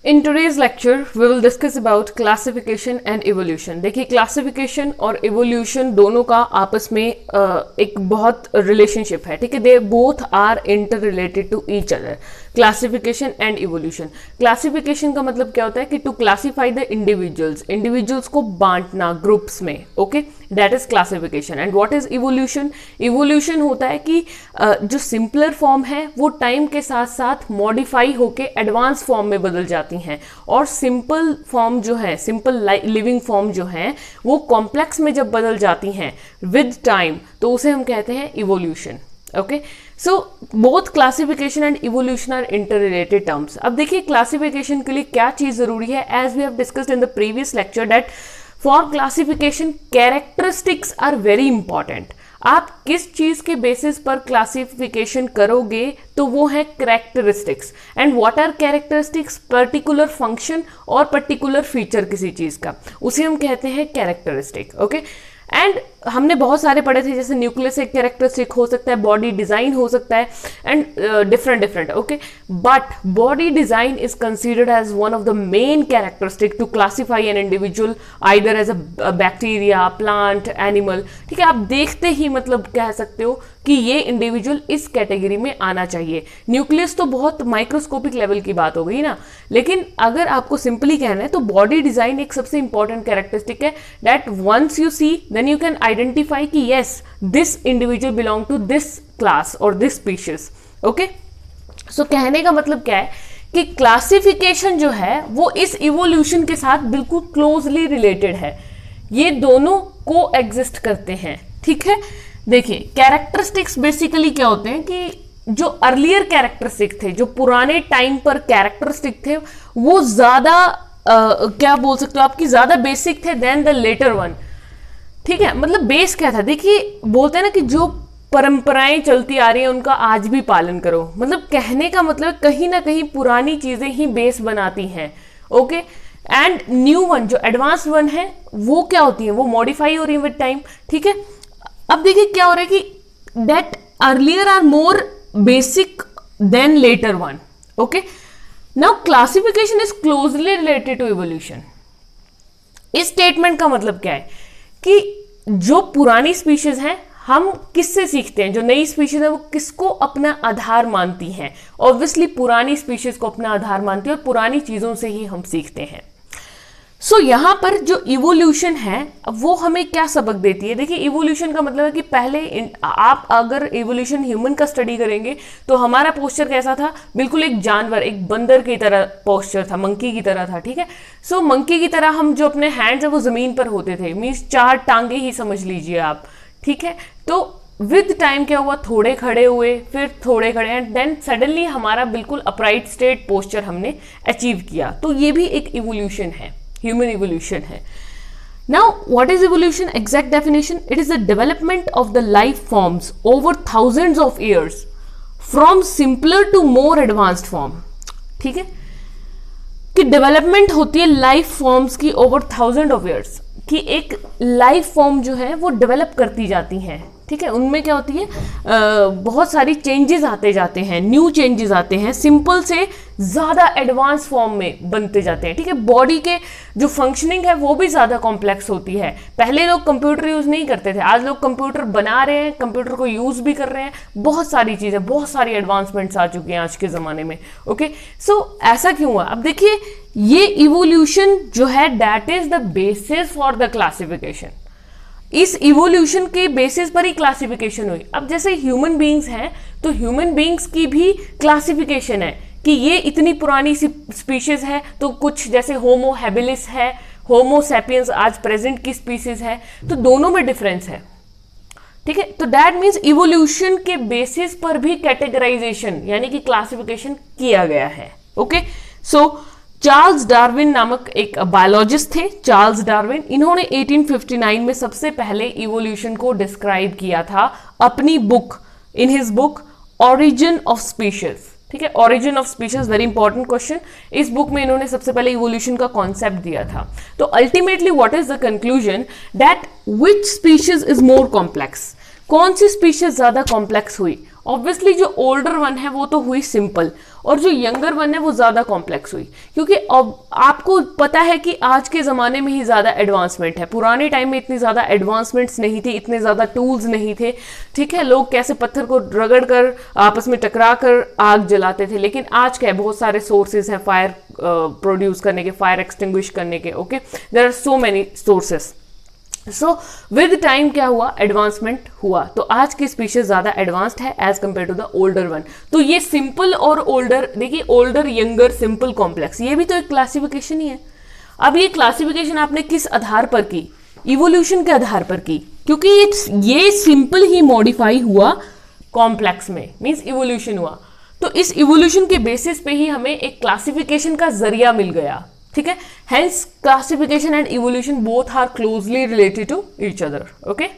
In today's lecture, we will discuss about classification and evolution. देखिए classification और evolution दोनों का आपस में एक बहुत relationship है, ठीक है. They both are interrelated to each other. Classification and evolution. Classification का मतलब क्या होता है कि to classify the individuals को बांटना ग्रुप्स में, okay? That is classification. And what is evolution? Evolution होता है कि जो simpler form है वो time के साथ साथ modify होके advanced form में बदल जाती हैं, और सिंपल फॉर्म जो है, सिंपल लिविंग फॉर्म जो है, वो कॉम्प्लेक्स में जब बदल जाती हैं विद टाइम, तो उसे हम कहते हैं evolution. Okay, so both classification and evolution are inter related terms. अब देखिए क्लासिफिकेशन के लिए क्या चीज जरूरी है. As we have discussed in the previous lecture that for classification characteristics are very important. आप किस चीज के बेसिस पर क्लासिफिकेशन करोगे, तो वो है characteristics. And what are characteristics? Particular function और पर्टिकुलर फीचर किसी चीज का, उसे हम कहते हैं कैरेक्टरिस्टिक. ओके, एंड हमने बहुत सारे पढ़े थे, जैसे न्यूक्लियस एक कैरेक्टरिस्टिक हो सकता है, बॉडी डिजाइन हो सकता है, and different. Okay, but body design is considered as one of the main characteristic to classify an individual either as a bacteria, plant, animal. ठीक है, आप देखते ही मतलब कह सकते हो कि ये इंडिविजुअल इस कैटेगरी में आना चाहिए. न्यूक्लियस तो बहुत माइक्रोस्कोपिक लेवल की बात हो गई ना, लेकिन अगर आपको सिंपली कहना है तो बॉडी डिजाइन एक सबसे इंपॉर्टेंट कैरेक्टरिस्टिक है that once you see then you can identify कि yes this individual belong to this class और दिस स्पीशीज. ओके, सो कहने का मतलब क्या है कि क्लासिफिकेशन जो है वो इस इवोल्यूशन के साथ बिल्कुल क्लोजली रिलेटेड है. ये दोनों को एग्जिस्ट करते हैं. ठीक है, देखिए कैरेक्टरिस्टिक्स बेसिकली क्या होते हैं कि जो अर्लियर कैरेक्टरिस्टिक थे, जो पुराने टाइम पर कैरेक्टरिस्टिक थे, वो ज्यादा क्या बोल सकते हो आपकी ज्यादा बेसिक थे देन द लेटर वन. ठीक है, मतलब बेस क्या था? देखिए बोलते हैं ना कि जो परंपराएं चलती आ रही हैं उनका आज भी पालन करो. मतलब कहने का मतलब कहीं ना कहीं पुरानी चीजें ही बेस बनाती हैं. ओके, एंड न्यू वन जो एडवांस वन है वो क्या होती है, वो मॉडिफाई हो रही है विद टाइम. ठीक है, अब देखिए क्या हो रहा है कि that earlier are more basic than later one. Okay, now classification is closely related to evolution. इस स्टेटमेंट का मतलब क्या है कि जो पुरानी स्पीशीज हैं हम किससे सीखते हैं, जो नई स्पीशीज है वो किसको अपना आधार मानती हैं. ऑब्वियसली पुरानी स्पीशीज को अपना आधार मानती है और पुरानी चीजों से ही हम सीखते हैं. सो यहां पर जो इवोल्यूशन है वो हमें क्या सबक देती है? देखिए इवोल्यूशन का मतलब है कि पहले आप अगर इवोल्यूशन ह्यूमन का स्टडी करेंगे तो हमारा पोस्चर कैसा था? बिल्कुल एक जानवर, एक बंदर की तरह पोस्चर था, मंकी की तरह था. ठीक है, सो मंकी की तरह हम जो अपने हैंड्स है वो जमीन पर होते थे, मीन्स 4 टांगे ही समझ लीजिए आप. ठीक है, तो विद टाइम क्या हुआ, थोड़े खड़े हुए, फिर थोड़े खड़े, एंड देन सडनली हमारा बिल्कुल अपराइट स्ट्रेट पोस्चर हमने अचीव किया. तो ये भी एक इवोल्यूशन है, ह्यूमन इवोल्यूशन है. Now what is evolution? Exact definition, it is the development of the life forms over thousands of years from simpler to more advanced form. ठीक है, कि डेवलपमेंट होती है लाइफ फॉर्म्स की ओवर थाउजेंड ऑफ ईयर्स, कि एक life form जो है वो डेवलप करती जाती हैं. ठीक है, उनमें क्या होती है, बहुत सारी चेंजेस आते जाते हैं, न्यू चेंजेस आते हैं, सिंपल से ज़्यादा एडवांस फॉर्म में बनते जाते हैं. ठीक है, बॉडी के जो फंक्शनिंग है वो भी ज़्यादा कॉम्प्लेक्स होती है. पहले लोग कंप्यूटर यूज़ नहीं करते थे, आज लोग कंप्यूटर बना रहे हैं, कंप्यूटर को यूज़ भी कर रहे हैं. बहुत सारी चीज़ें, बहुत सारी एडवांसमेंट्स आ चुकी हैं आज के ज़माने में. ओके, सो ऐसा क्यों हुआ? अब देखिए ये इवोल्यूशन जो है that is the basis for the classification. इस इवोल्यूशन के बेसिस पर ही क्लासिफिकेशन हुई. अब जैसे ह्यूमन बींग्स हैं तो ह्यूमन बींग्स की भी क्लासिफिकेशन है कि ये इतनी पुरानी स्पीशीज है, तो कुछ जैसे होमो हैबिलिस है, होमो सैपियंस आज प्रेजेंट की स्पीशीज है, तो दोनों में डिफरेंस है. ठीक है, तो दैट मीन्स इवोल्यूशन के बेसिस पर भी कैटेगराइजेशन यानी कि क्लासिफिकेशन किया गया है. ओके, सो चार्ल्स डार्विन नामक एक बायोलॉजिस्ट थे, चार्ल्स डार्विन. इन्होंने 1859 में सबसे पहले इवोल्यूशन को डिस्क्राइब किया था अपनी book, in his book origin of species. ठीक है, origin of species, very important question. इस बुक में इन्होंने सबसे पहले इवोल्यूशन का कॉन्सेप्ट दिया था. तो ultimately what is the conclusion that which species is more complex, कौन सी स्पीशीज ज्यादा कॉम्प्लेक्स हुई? ऑब्वियसली जो ओल्डर वन है वो तो हुई सिंपल, और जो यंगर वन है वो ज्यादा कॉम्प्लेक्स हुई, क्योंकि अब आपको पता है कि आज के जमाने में ही ज्यादा एडवांसमेंट है। पुराने टाइम में इतनी ज्यादा एडवांसमेंट्स नहीं थी, इतने ज्यादा टूल्स नहीं थे, ठीक है। लोग कैसे पत्थर को रगड़ कर आपस में टकरा कर आग जलाते थे, लेकिन आज क्या है, बहुत सारे सोर्सेज हैं फायर प्रोड्यूस करने के, फायर एक्सटिंग्विश करने के। Okay, there are so many sources. So with time क्या हुआ, एडवांसमेंट हुआ, तो आज की स्पीशीज ज्यादा एडवांस्ड है as compare to the older one. तो ये सिंपल और ओल्डर, देखिए ओल्डर, यंगर, सिंपल, कॉम्प्लेक्स, ये भी तो एक क्लासिफिकेशन ही है। अब ये क्लासिफिकेशन आपने किस आधार पर की, इवोल्यूशन के आधार पर की, क्योंकि ये सिंपल ही मॉडिफाई हुआ कॉम्प्लेक्स में, मीन्स इवोल्यूशन हुआ। तो इस इवोल्यूशन के बेसिस पे ही हमें एक क्लासिफिकेशन का जरिया मिल गया, ठीक है। Hence classification and evolution both are closely related to each other. Okay.